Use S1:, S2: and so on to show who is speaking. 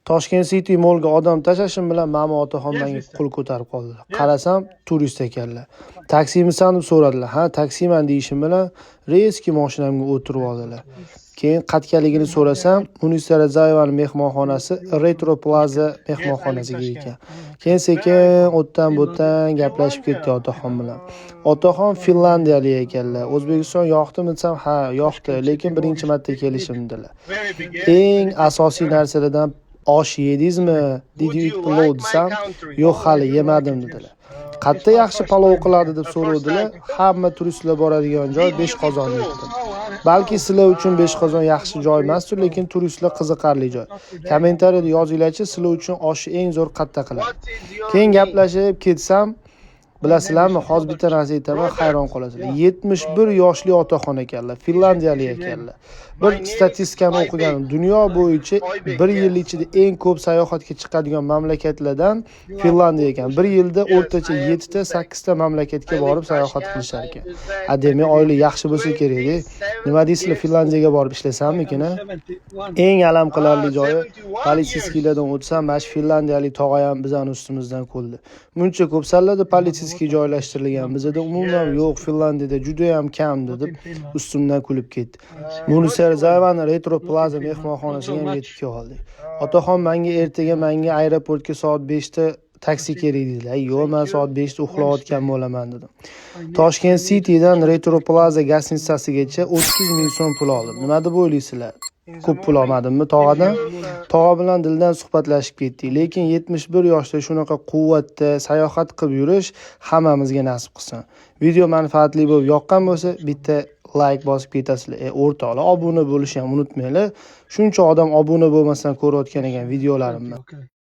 S1: Toshkent City Mallga odam tashashim bilan mama otaxon menga qo'l ko'tarib qoldilar. Qarasam, turist ekanlar. Taksimisan deb so'radilar. Ha, taksiman deyishim bilan reski mashinamga o'tirib oldilar. Keyin qatkaligini so'rasam, Munisa Rizayevaning mehmonxonasi Retro Plaza mehmonxonasiga ekan. Keyin sekin o'tdan-bo'tdan gaplashib ketdi otaxon bilan. Otaxon finlandiyalik ekanlar. O'zbekiston yoqdimi desam, ha, yoqdi, lekin birinchi marta kelishim dedilar. Eng asosiy narsalardan osh yedingizmi? Did you eat palov desam, yo'q hali yemadim dedilar. Qayerda yaxshi palov qiladi deb so'rovdilar. Hamma turistlar boradigan joy Beshqozon dedim. Balki sizlar uchun Beshqozon yaxshi joy emasdir, lekin turistlar qiziqarli joy. Kommentariyada yozinglarchi, sizlar uchun oshni eng zo'r qayerda qiladi. Keyin gaplashib ketsam, bilasizlarmi, hozir bitta narsa aytaman, hayron qolasizlar. 71 yoshli otaxon ekanlar, finlandiyalik ekanlar. Bir statistikani o'qiganim, dunyo bo'yicha 1 yil ichida eng ko'p sayohatga chiqadigan mamlakatlardan Finlandiya ekan. 1 yilda o'rtacha 7 ta, 8 ta mamlakatga borib sayohat qilishar ekan. Demak, oylik yaxshi bo'lsa kerak-da. Nima deysizlar, Finlandiyaga borib ishlasammikin? Eng alam qilarli joyi politsiyaskilardan o'tsam, mana shu finlandiyalik tog'ay ham bizani ustimizdan kuldi. Muncha ko'p sallarda politsiyaskiy joylashtirilgan, bizda umuman yo'q, Finlandiyada juda ham kam deb ustimdan kulib ketdi. Munisa Rizayevaning Retro Plaza mehmonxonasiga ham yetib keldik. Otaxon ertaga menga aeroportga soat 5 ta taksi kerak dedilar. Yo'q, men soat 5 da uxlayotgan bo'laman dedim. Toshkent Citydan Retro Plaza gastitsasigacha 30 ming so'm pul oldim. Nima deb o'ylaysizlar? Ko'p pul olmadimmi tog'adan? Tog'a bilan dildan suhbatlashib ketdik, lekin 71 yoshda shunaqa quvvatda sayohat qilib yurish hammamizga nasib qilsin. Video manfaatli bo'lib yoqqan bo'lsa, bitta like bosib ketasizlar. O'rtoqlar, obuna bo'lishni ham unutmanglar. Shuncha odam obuna bo'lmasdan ko'rayotgan ekan videolarimni.